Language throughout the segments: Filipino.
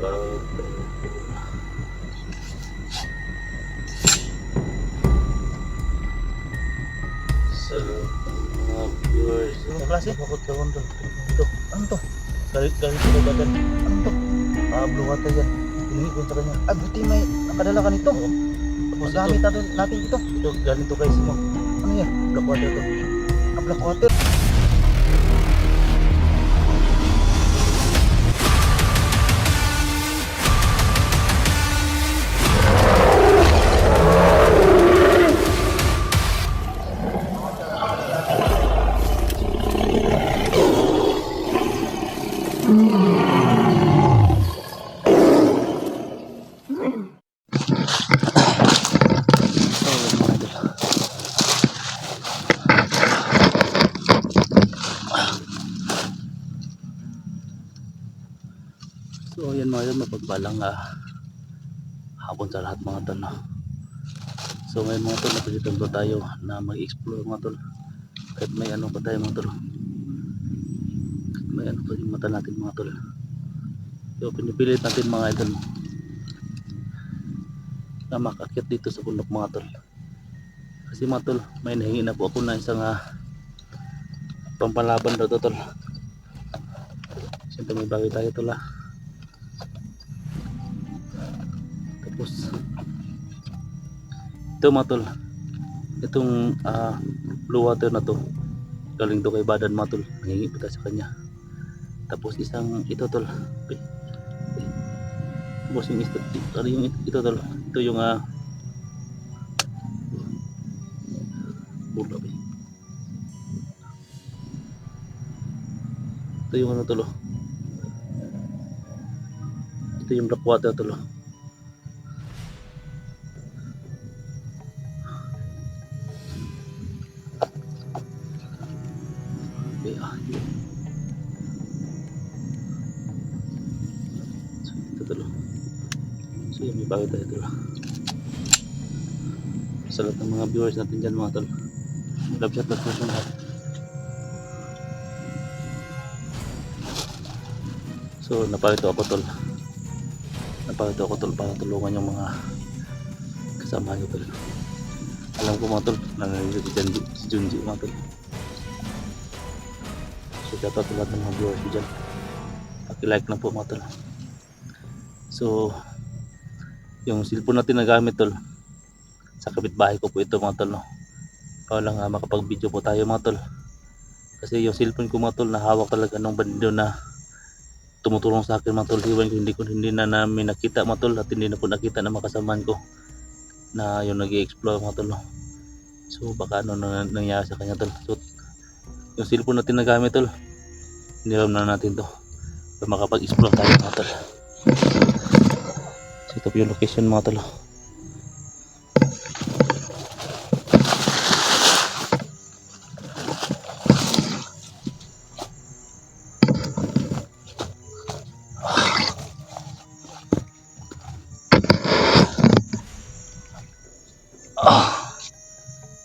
Sa mga viewers. Ang klase? Bakit ka kondo? Ito. Ano to? Galit ko bagan. Ano to? Blue water yan. Hiningi ko sa kanya. Buti may nakadala ka nito. Magamit natin ito. Ito, ganito kay Simo. Ano yan? Black water to. Black water. So yan mga yun, mapagpalang hapon sa lahat mga tol, no? So ngayon mga tol, napagitang po tayo na mag-explore mga tol. Kahit may ano pa tayo mga tol, may ano pa yung mata natin mga tol. So pinipilit natin mga idol na makakit dito sa bundok mga tol. Kasi mga tol, may nahingi na po ako na isang pampalaban daw to tol. Siyempre may bagay tayo tol. Tapos ito mga tol, itong blue water na to galing to kay Badan mga tol, nangingi pa tayo sa kanya. Tapos isang ito tol, tapos yung ito tol, ito yung bula ba, ito yung ano tol, ito yung black water tol. So yun, may bago tayo tol. Sa lahat ng mga viewers natin dyan mga tol, love shot po sa lahat. So napalito ako tol, para tulungan yung mga kasama nyo tol. Alam ko mga tol, nangyayari si Junji mga tol. So shout out sa lahat ng mga viewers ko dyan, paki-like lang po mga tol. So yung cellphone natin na gamit tol, sa kapitbahay ko po ito mga tol, no? Para lang makapag video po tayo mga tol. Kasi yung cellphone ko mga tol, nahawak talaga ng bandido na tumutulong sa akin mga tol. Hindi na namin nakita mga tol, at hindi na po nakita na makasamaan ko na yung nag-i-explore mga tol, no? So baka ano na nangyari sa kanya tol. So yung cellphone natin na gamit tol, hiniram na natin to para makapag-explore tayo mga tol. So ito po yung location mga tol.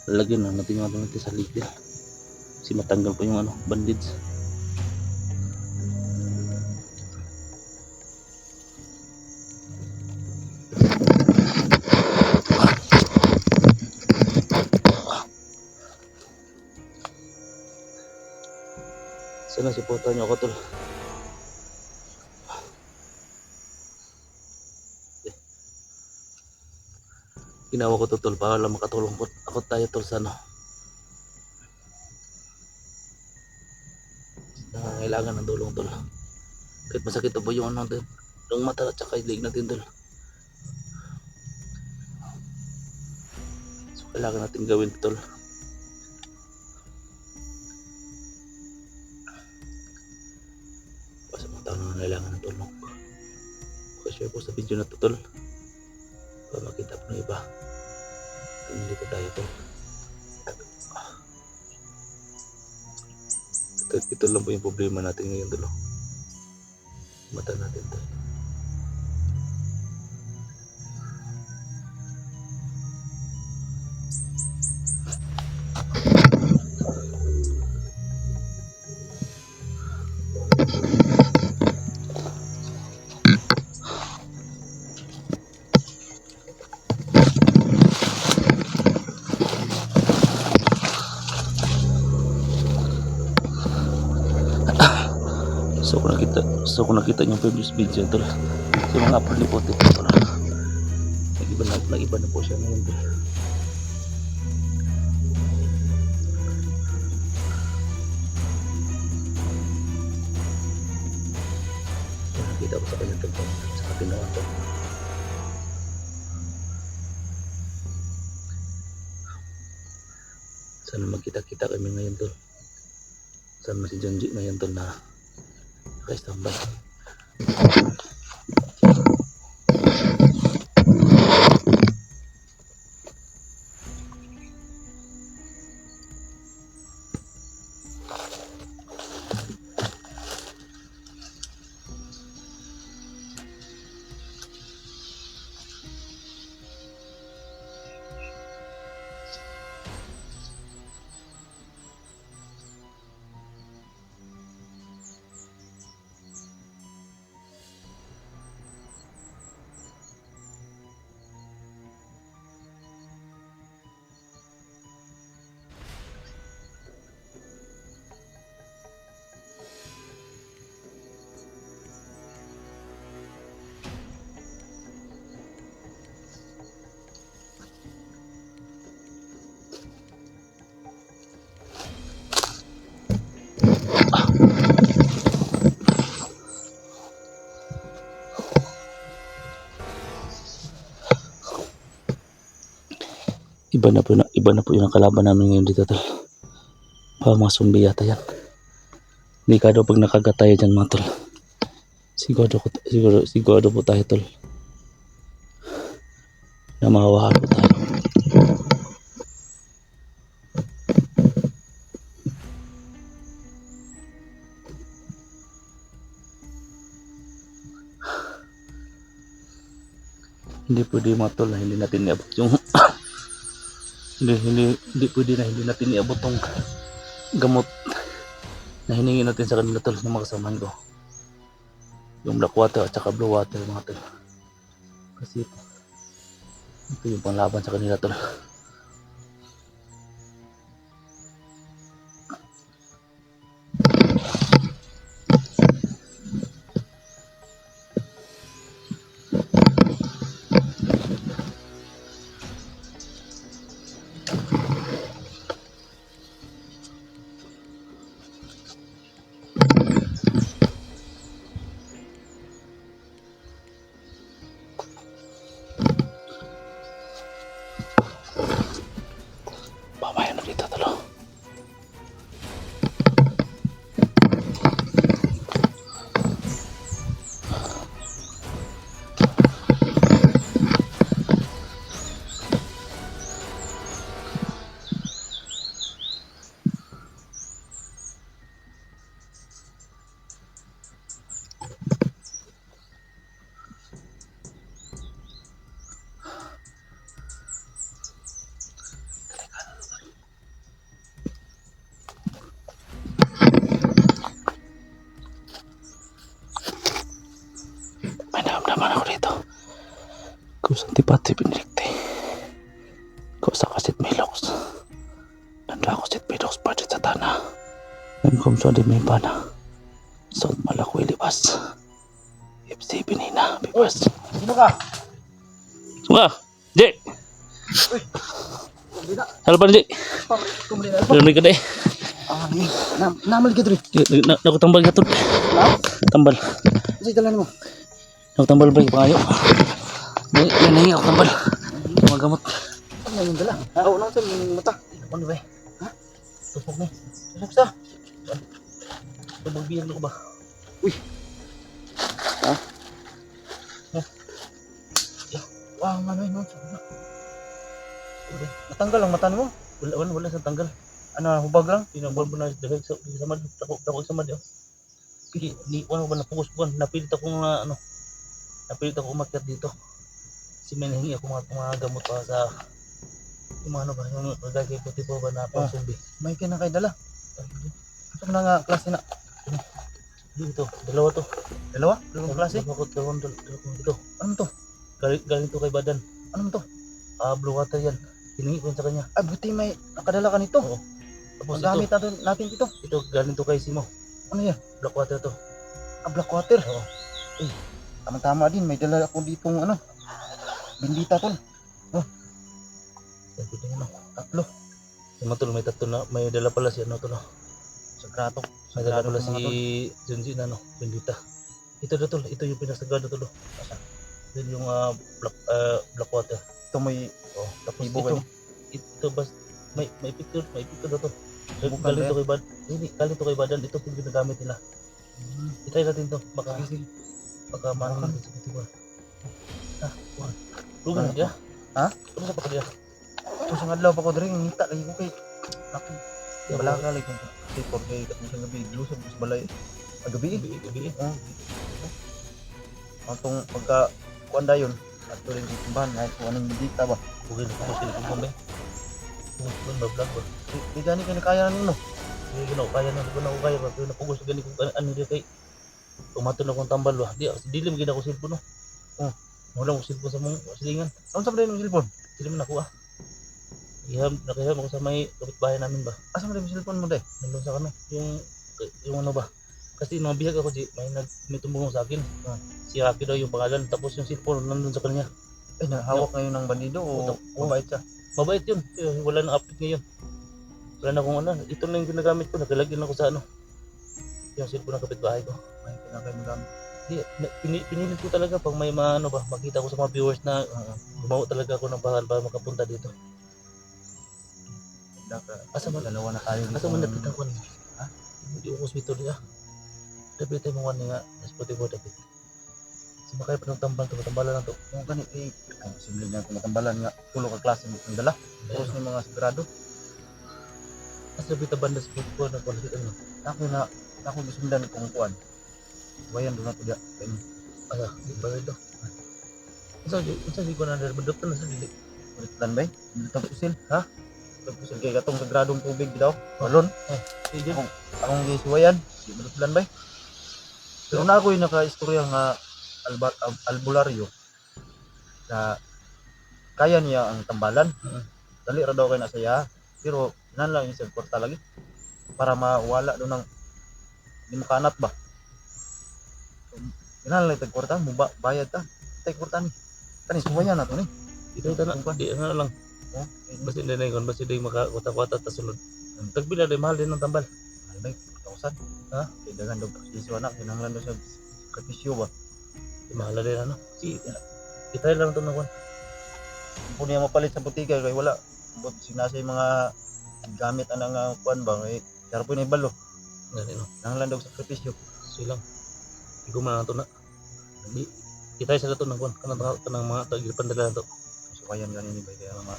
Lagyan na natin yung ano natin sa liquid kasi matanggal po yung ano, bandage. Sana supportan nyo ako tol. Ginawa ko to tol para lang makatulong po ako tayo tol sa ano, nangangailangan ng tulong tol. Kahit masakit po yung ano tol, yung mata at saka ilig natin tol. So kailangan natin gawin to tol. Basta mga tao na nangangailangan ng tulong, share po sa video na to tol para makita po ng iba. Nandito tayo tol. Ito lang po yung problema natin ngayon tol. Mata natin tol. So kung nakita niyo previous video tol, sa mga upload ni Pote tol, nag-iba na po siya ngayon tol. So, nakita ko sa kanya tol, sa katinawan tol. Sana magkita-kita kami ngayon tol. Sana si Jonji ngayon tol na naka-standby. Iba na po yung kalaban namin ngayon dito tol. Mga zombie yata yan. Hindi ka daw pag nakagatay dyan mga tol. Sigurado po tayo tol na mahawahan po tayo. Hindi pwede mga tol na hindi natin iabot yung hindi pwede na hindi natin iabot tong gamot na hiningi natin sa kanila tol ng mga kasamahan ko, yung black water at saka blue water mga tol, kasi ito yung panglaban sa kanila tol. Pamayan na dito tol. Naman ako dito. Kusang tipati pinilikti. Kusa kasit miloks. Nanda ako sit miloks pa sa tanah. Nangkom so di may pana. Sot malakoy libas. FC pinina bibas. Sino ka? Suka! Jay! Hindi na. Halo pa Jay! Kumuli na. Dami ka deh. Namal ka dito. Nakutambal ka tol. Tambal. Kasi dalan mo. Nakutambal ba yung pangayo? Yan ako tambal. Magamot. Ano na yung dala? Oo, nang sa mata. Ano ba? Ha? Tupok na. Tupok sa. Tupok biyan ko ba? Uy. Ha? Wow, ano yun? Natanggal ang mata mo. Wala sa tanggal. Ano, hubag lang. Tinabal mo na dahil sa mad. Tako sa mad. Ni ano ba napukus buwan. Napilit akong napilit ako umakyat dito. Kasi may nahingi ako mga gamot pa sa yung mga ano ba, yung nagagay puti po ba na pang zombie. May kinakaidala. Ito na nga klase na. Dito, dalawa to. Dalawa? Dalawang klase? Dalawang ito. Ano to? Galing to kay Badan. Ano to? Blue water yan. Hiningi ko sa kanya. Buti may nakadala ka nito. Oo. Tapos gamit natin dito. Ito galing to kay Simo. Ano yan? Black water to. Blackwater. Eh, tama-tama din. May dala ako ditong ano. Bindita tol. Yan, pwede ano. Tatlo. Yung mga tol, may tatlo na, may dala pala si ano tol. Sagrato. May dala pala Sagrado si mga tol. Junji na ano, Bendita. Ito na tol, ito yung pinasagado tol. Yan yung Blackwater. Ito may Oh, tapos Ibo ito, kayo. ito bas, may picture na to. Subukan Galing ba to kay Bad, hindi, galing to kay Badan, ito po yung ginagamit nila. Itry natin to, baka maano natin sa kutiba. Lugan na dia. Ha? Ano sa pakadya? ito sa adlaw pa ko diri ngita lagi ko kay ako. Yeah, Wala ka lagi kung report kay katong sa gabi lusog sa balay. Gabi. Gabi. Atong pagka kuan dayon at tuloy yung timbahan nga kung anong bindita ba. Bugin ko sila kung kami. Kung ba vlog ba? Di gani kay kaya nino. Hindi ko kaya na, ko kaya ba? Pero napugos gani kung ano dia kay tumaton akong tambal ba. Dilim gid ako cellphone no. Wala ko cellphone sa mong silingan. Unsa man yung cellphone? Dilim na ako nakiham ako sa may kapitbahay namin ba. Asa man yung cellphone mo day? Nandun sa kano, yung ano ba? Kasi mga bihag ako, may tumulong sa akin. Si Rocky daw yung pangalan, tapos yung cellphone nandun sa kanya. Eh nahawak ngayon ng bandido o mabait siya? Mabait yun, wala nang update ngayon. Wala na akong ano, ito na yung ginagamit ko, nakilagyan ako sa ano. Yung cellphone ng kapitbahay ko. Ay kinakay mo gamit. Pinilit ko talaga pag may mga ano ba, makita ko sa mga viewers na gumawa talaga ako ng bahan para makapunta dito. Asa man dalawa na tayo dito. Asa man napitan ko niya? Ha? Hindi ko hospital niya. Dapat tayo mga nga, nasputi ko dapat. Sumakay pa ng tambal, tumatambalan na to. Kung ganit eh, simple niya kung matambalan nga, tulo ka klase mo ang dala. Tapos may mga sigurado. Mas dapat ang banda sa ko na quality ano. Ako gisundan kung kuan. Bayan doon ako diya. Asa, di ba ito? Unsa di ko na doktor na sa dili. Ulitan bay? Dito pusil, ha? Pusil kay katong sagradong tubig daw. Balon. Sige. Akong gisuwayan, di ulitan bay. Pero na ako yung naka-istorya nga albularyo na kaya niya ang tambalan. Dali ra daw kay na saya. Pero nan lang yung kwarta lagi para mawala doon ng di mo kanat ba. Nan lang kwarta mo bayad ta. Tay kwarta ni. Kani suwayan na to ni. Ito na di na lang. Basta hindi na yun, basta hindi makakuta-kuta ta sunod. Tagbila din, mahal din ng tambal. Mahal ba? 1,000. Ha? Kaya dagan daw pakisyo anak. Kinanglan daw sa kapisyo ba? Mahal din ano. Itry lang ito na kuwan. Kung niya mapalit sa butika kaya wala. Sinasay mga gamit anang kuwan ba? Kaya kaya po na ibalo. Kinanglan daw sa kapisyo. Silang. Igo man ito na. Itry sila ito ng kuwan. Kanang mga tagilipan nila ito. Suwayan ganin ni ba? Kaya mga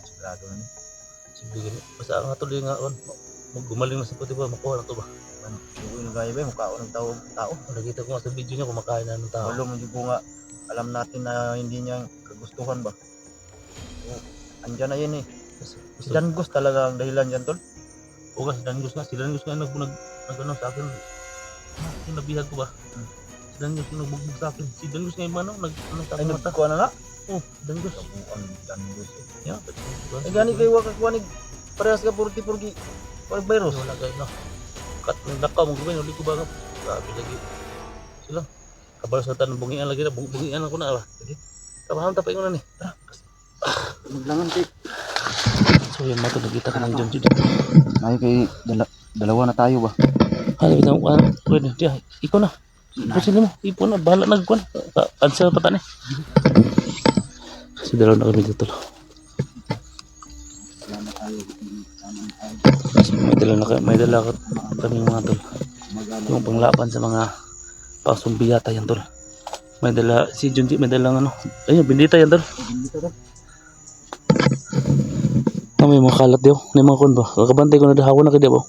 sigurado na ni. Sige gani. Basta ang atuloy nga kuwan. Gumaling na sa puti ba, makuha na ito ba? Ano, yung gaya ba, mukha ng tao. Nakita ko nga sa video niya, kumakain na ng tao. Walo mo yung nga, alam natin na hindi niya kagustuhan ba? So, andyan na yun eh. Si Dangus talaga ang dahilan dyan, tol. O nga, si Dangus nga nag ano sa akin. Yung nabihag ko ba? Si Dangus yung nagbugbog sa akin. Si Dangus nga yung ano, Ay, mata. nagkuha na na? Oh, Dangus. Ang Dangus eh. Yeah, Ay, gani kayo wakakuanig. Parehas ka purti-purti. Parang virus. wala kayo na. Kat ng dakaw mong gawin, ulit ko ba nga. Grabe lagi. Sila. Kabalo sa tanong, bungian lagi na. Bungian ako na. Sige. Kabaham tapay ko na ni. Tara. Maglangan kay. So yung mato, nagkita ka ng John Judy. Ay, kay dalawa na tayo ba? Halim ito, pwede. Diya, ikaw na. Pusin mo. Ipo na. Bahala nagkuhan. Answer pa tani. Kasi dalaw na kami dito. May dala kami mga tol. Yung panglaban sa mga pangsumbiyata yan tol. May dala si Junji, may dala ano. Ayun, bindita yan tol. May mga kalat diyo. May mga kun ba? Kakabantay ko na dahawon na kayo ba?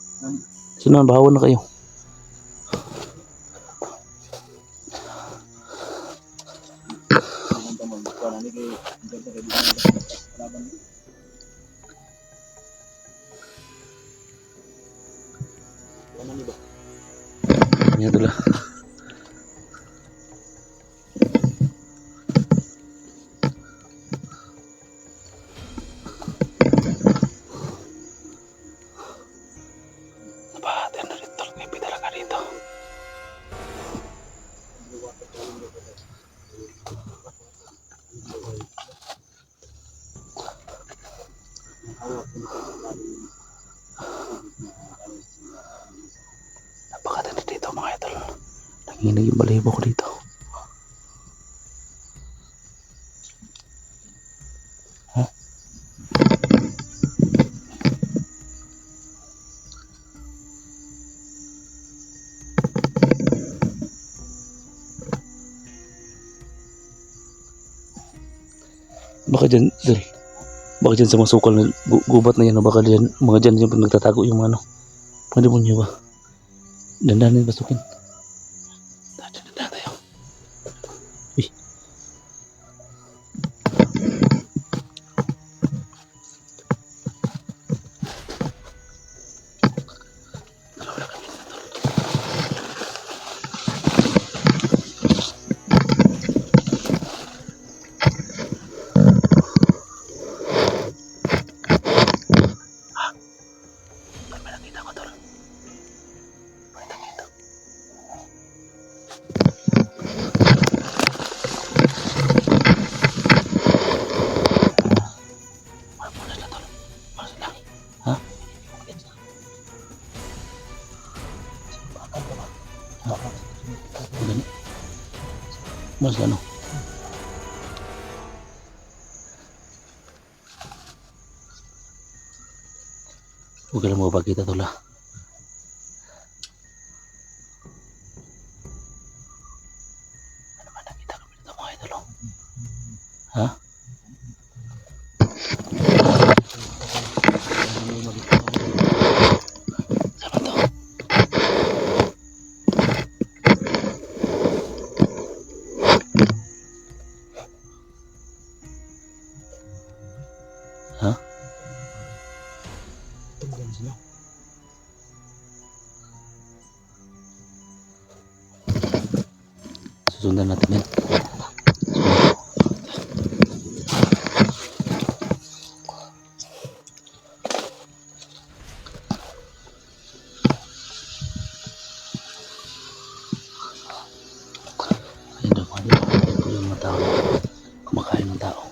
Sino na bahawon na kayo? Yan tol. Napahati na rin tol. May pidala ka dito. Napakatindi dito mga idol. Nanginig yung balibo ko dito. Huh? Baka dyan, Del. Baka dyan sa mga sukal na gubat na yan. O baka dyan, mga dyan yung nagtatago yung ano. Pwede mo niyo ba? Dandanin pasukin. Dandan tayo. Uy. May nakita ko tol. May nakita. Malas na tol. Malas lang. Ha? Gani. Malas ano? Huwag ka lang mapagkita tol ha. Ano ba nakita kami dito mga idol oh? Ha? Saan ba to? Ha? Tingnan sila. Susundan natin yan. Ayun daw mga idol. Ito yung mga tao. Kumakain ng tao.